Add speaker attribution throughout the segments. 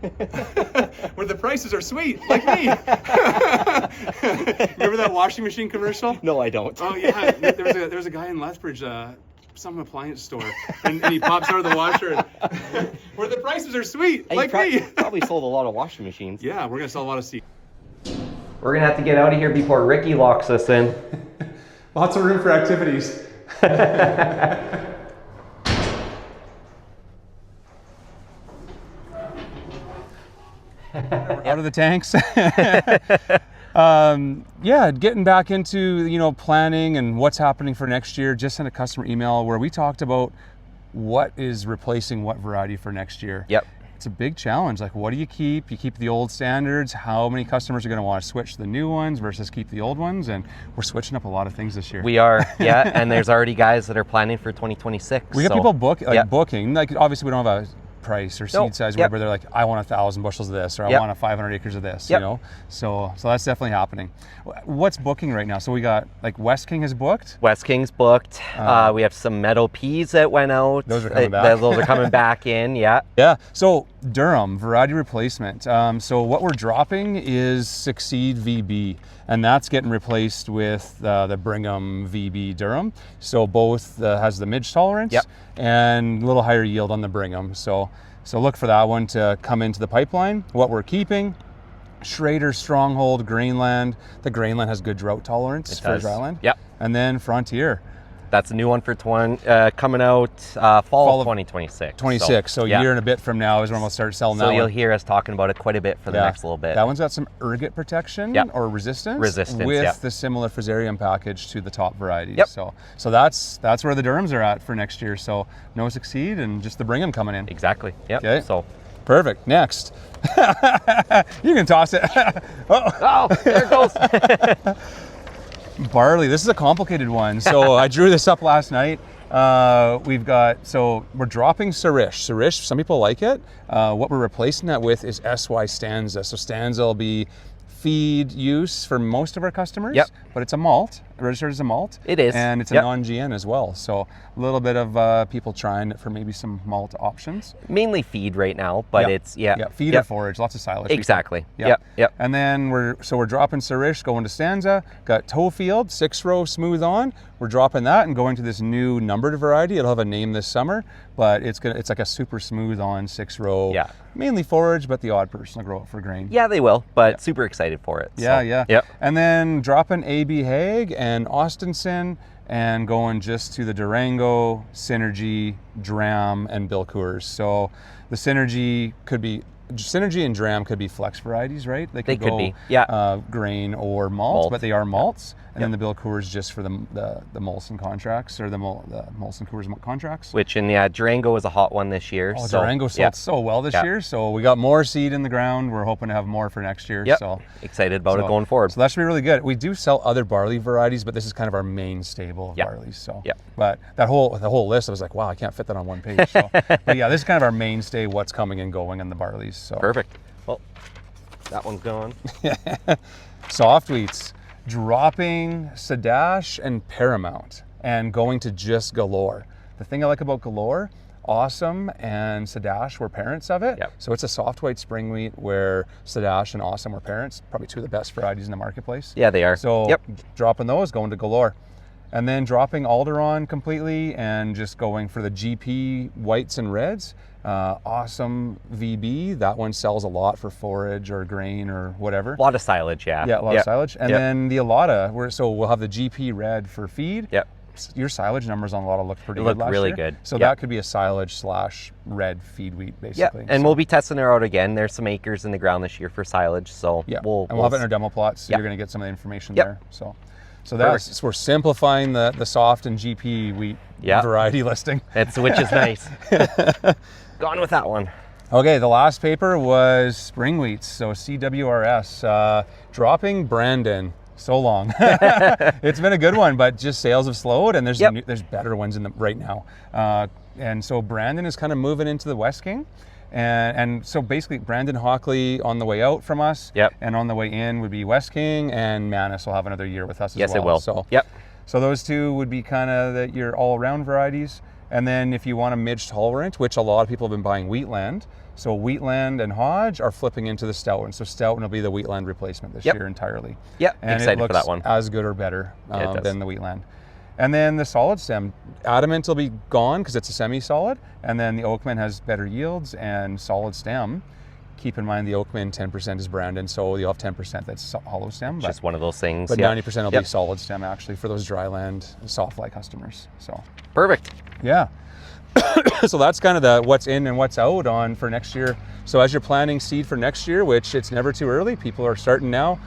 Speaker 1: where the prices are sweet, like me. Remember that washing machine commercial?
Speaker 2: No, I don't.
Speaker 1: Oh yeah, there was a guy in Lethbridge, some appliance store, and he pops out of the washer, and, where the prices are sweet,
Speaker 2: And
Speaker 1: like
Speaker 2: he
Speaker 1: me.
Speaker 2: probably sold a lot of washing machines.
Speaker 1: Yeah, we're gonna sell a lot of seeds.
Speaker 2: We're gonna have to get out of here before Ricky locks us in.
Speaker 1: Lots of room for activities. Out of the tanks. Yeah, getting back into, planning and what's happening for next year. Just sent a customer email where we talked about what is replacing what variety for next year.
Speaker 2: Yep.
Speaker 1: It's a big challenge. Like, what do you keep? You keep the old standards. How many customers are going to want to switch to the new ones versus keep the old ones? And we're switching up a lot of things this year.
Speaker 2: We are, yeah, and there's already guys that are planning for 2026.
Speaker 1: We got people booking. Like, obviously, we don't have a price or seed
Speaker 2: Nope.
Speaker 1: size
Speaker 2: Yep.
Speaker 1: where they're like, I want 1,000 bushels of this, or I
Speaker 2: Yep.
Speaker 1: want 500 acres of this.
Speaker 2: Yep.
Speaker 1: So that's definitely happening. What's booking right now? So we got, like, West King has booked.
Speaker 2: West King's booked. We have some meadow peas that went out.
Speaker 1: Those are coming back.
Speaker 2: Those are coming back in, yeah.
Speaker 1: Yeah. So durum, variety replacement. So what we're dropping is Succeed VB, and that's getting replaced with the Brigham VB durum. So both has the midge tolerance.
Speaker 2: Yep.
Speaker 1: And a little higher yield on the Brigham. So look for that one to come into the pipeline. What we're keeping: Schrader, Stronghold, Grainland. The Grainland has good drought tolerance for dryland.
Speaker 2: Yep.
Speaker 1: And then Frontier.
Speaker 2: That's a new one for coming out fall of 2026.
Speaker 1: 26. So
Speaker 2: yeah.
Speaker 1: a year and a bit from now is when we'll start selling that
Speaker 2: So
Speaker 1: one.
Speaker 2: you'll hear us talking about it quite a bit for the next little bit.
Speaker 1: That one's got some ergot protection
Speaker 2: Yep.
Speaker 1: or resistance with
Speaker 2: yep.
Speaker 1: the similar fusarium package to the top varieties.
Speaker 2: Yep.
Speaker 1: So that's where the durums are at for next year. So no Succeed and just the Brigham coming in.
Speaker 2: Exactly. Yep.
Speaker 1: Okay.
Speaker 2: So
Speaker 1: perfect. Next. You can toss it.
Speaker 2: oh, there it goes.
Speaker 1: Barley. This is a complicated one. So I drew this up last night. We're dropping Sirish. Sirish, some people like it. What we're replacing that with is SY Stanza. So Stanza will be feed use for most of our customers.
Speaker 2: Yep.
Speaker 1: But it's a malt, registered as a malt.
Speaker 2: It is.
Speaker 1: And it's a
Speaker 2: Yep.
Speaker 1: non-GN as well. So a little bit of people trying it for maybe some malt options.
Speaker 2: Mainly feed right now, but
Speaker 1: Yep.
Speaker 2: it's, yeah.
Speaker 1: Yeah, feed
Speaker 2: Yep.
Speaker 1: or forage, lots of silage.
Speaker 2: Exactly.
Speaker 1: Yep.
Speaker 2: Yep.
Speaker 1: And then we're dropping Sirish, going to Stanza. Got Toefield, 6-row smooth on. We're dropping that and going to this new numbered variety. It'll have a name this summer, but it's like a super smooth on 6-row.
Speaker 2: Yeah.
Speaker 1: Mainly forage, but the odd person will grow it for grain.
Speaker 2: Yeah, they will, but super excited for it.
Speaker 1: Yeah,
Speaker 2: so.
Speaker 1: yeah.
Speaker 2: Yep.
Speaker 1: And then dropping AB Hague and Austinson and going just to the Durango, Synergy, Dram, and Bill Coors. So the Synergy and Dram could be flex varieties, right? They could
Speaker 2: be, yeah.
Speaker 1: Grain or malt, but they are malts. And
Speaker 2: Yep.
Speaker 1: then the Bill Coors just for the Molson contracts, or the Molson Coors contracts.
Speaker 2: Which, Durango was a hot one this year.
Speaker 1: Oh,
Speaker 2: so,
Speaker 1: Durango sold so well this year. So we got more seed in the ground. We're hoping to have more for next year.
Speaker 2: Yep.
Speaker 1: So
Speaker 2: Excited about it going forward.
Speaker 1: So that should be really good. We do sell other barley varieties, but this is kind of our main stable of
Speaker 2: Yep.
Speaker 1: barleys. So,
Speaker 2: Yep.
Speaker 1: But the whole list, I was like, wow, I can't fit that on one page. So, but yeah, this is kind of our mainstay, what's coming and going in the barleys. So
Speaker 2: Perfect. Well, that one's gone.
Speaker 1: soft wheats, dropping Sadash and Paramount and going to just Galore. The thing I like about Galore, Awesome and Sadash were parents of it.
Speaker 2: Yep.
Speaker 1: So it's a soft white spring wheat where Sadash and Awesome were parents, probably two of the best varieties in the marketplace.
Speaker 2: Yeah, they are.
Speaker 1: So
Speaker 2: Yep.
Speaker 1: dropping those, going to Galore. And then dropping Alderon completely and just going for the GP whites and reds. Awesome VB, that one sells a lot for forage or grain or whatever.
Speaker 2: A lot of silage, yeah.
Speaker 1: Yeah, a lot
Speaker 2: Yep.
Speaker 1: of silage. And
Speaker 2: Yep.
Speaker 1: then the Alata, so we'll have the GP red for feed.
Speaker 2: Yep.
Speaker 1: Your silage numbers on Alata looked pretty
Speaker 2: It
Speaker 1: good
Speaker 2: looked
Speaker 1: last
Speaker 2: really
Speaker 1: year.
Speaker 2: good.
Speaker 1: So
Speaker 2: Yep.
Speaker 1: that could be a silage / red feed wheat,
Speaker 2: Yeah,
Speaker 1: basically.
Speaker 2: and
Speaker 1: So,
Speaker 2: we'll be testing her out again. There's some acres in the ground this year for silage, so
Speaker 1: yeah,
Speaker 2: we'll
Speaker 1: have it in our demo plots, so
Speaker 2: Yep.
Speaker 1: you're going to get some of the information
Speaker 2: Yep.
Speaker 1: there. So that's, we're simplifying the soft and GP wheat
Speaker 2: Yep.
Speaker 1: variety listing.
Speaker 2: which is nice. Gone with that one.
Speaker 1: Okay, the last paper was spring wheats, so CWRS, dropping Brandon. So long. It's been a good one, but just sales have slowed, and there's
Speaker 2: Yep.
Speaker 1: there's better ones in them right now. And so Brandon is kind of moving into the West King. And so basically Brandon Hockley on the way out from us,
Speaker 2: Yep.
Speaker 1: and on the way in would be West King, and Manus will have another year with us as well.
Speaker 2: Yes, it will.
Speaker 1: So,
Speaker 2: Yep.
Speaker 1: so those two would be kind of your all-around varieties. And then if you want a midge tolerant, which a lot of people have been buying Wheatland, so Wheatland and Hodge are flipping into the Stout, and so Stout will be the Wheatland replacement this year entirely.
Speaker 2: Yep,
Speaker 1: and
Speaker 2: excited
Speaker 1: it looks
Speaker 2: for that one.
Speaker 1: as good or better
Speaker 2: it
Speaker 1: than the Wheatland. And then the solid stem, Adamant will be gone because it's a semi-solid, and then the Oakman has better yields and solid stem. Keep in mind the Oakman 10% is Brandon, so you'll have 10% that's hollow stem.
Speaker 2: Just one of those things.
Speaker 1: But 90% will be solid stem actually for those dryland soft fly customers. So
Speaker 2: perfect.
Speaker 1: Yeah. So that's kind of the what's in and what's out on for next year. So as you're planning seed for next year, which it's never too early, people are starting now.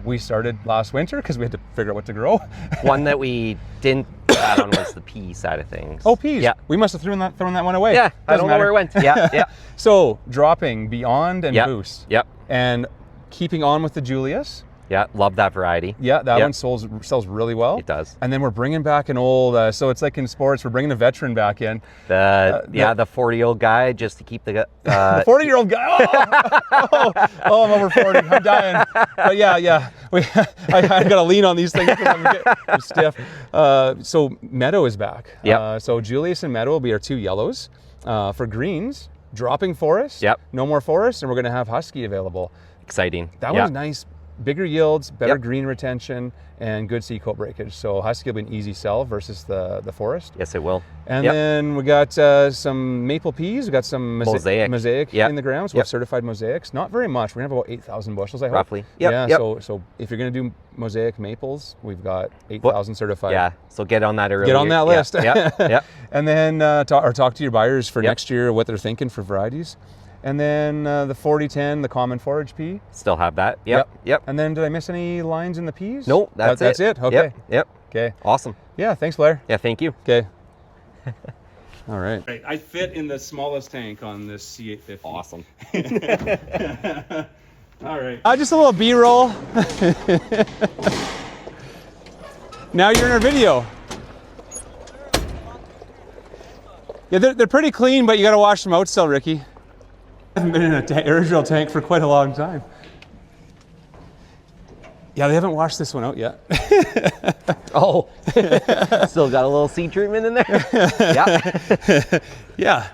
Speaker 1: We started last winter because we had to figure out what to grow.
Speaker 2: One that we didn't add on was the pea side of things.
Speaker 1: Oh, peas.
Speaker 2: Yeah.
Speaker 1: We must have thrown that one away.
Speaker 2: Yeah, I don't know where it went. Yeah, yeah.
Speaker 1: So dropping Beyond and Boost.
Speaker 2: Yep.
Speaker 1: And keeping on with the Julius.
Speaker 2: Yeah, love that variety.
Speaker 1: Yeah, that one sells really well.
Speaker 2: It does.
Speaker 1: And then we're bringing back an old, so it's like in sports, we're bringing a veteran back in.
Speaker 2: The 40-year-old guy just to keep the...
Speaker 1: the 40-year-old guy. Oh, I'm over 40. I'm dying. But yeah. I got to lean on these things because I'm stiff. So Meadow is back.
Speaker 2: Yep.
Speaker 1: So Julius and Meadow will be our two yellows. For greens, dropping Forest.
Speaker 2: Yep.
Speaker 1: No more Forest, and we're going to have Husky available.
Speaker 2: Exciting.
Speaker 1: That one's nice. Bigger yields, better green retention, and good seed coat breakage. So Husky will be an easy sell versus the Forest.
Speaker 2: Yes, it will.
Speaker 1: And then we got some maple peas. We got some mosaic in the ground. So we have certified mosaics. Not very much. We're gonna have about 8,000 bushels, I hope.
Speaker 2: Roughly.
Speaker 1: So if you're gonna do mosaic maples, we've got 8,000 certified.
Speaker 2: Yeah. So get on that early.
Speaker 1: Get on that list.
Speaker 2: Yeah.
Speaker 1: And then talk to your buyers for next year, what they're thinking for varieties. And then the 4010, the common forage pea.
Speaker 2: Still have that. Yep.
Speaker 1: And then did I miss any lines in the peas?
Speaker 2: Nope, that's it.
Speaker 1: Okay.
Speaker 2: Yep.
Speaker 1: Okay.
Speaker 2: Awesome.
Speaker 1: Yeah, thanks, Blair.
Speaker 2: Yeah, thank you.
Speaker 1: Okay. All right. I fit in the smallest tank on this C850.
Speaker 2: Awesome.
Speaker 1: All right. Just a little B-roll. Now you're in our video. Yeah, they're pretty clean, but you got to wash them out still, Ricky. I haven't been in an original tank for quite a long time. Yeah, they haven't washed this one out yet.
Speaker 2: Oh, still got a little seed treatment in there? Yeah.
Speaker 1: Yeah.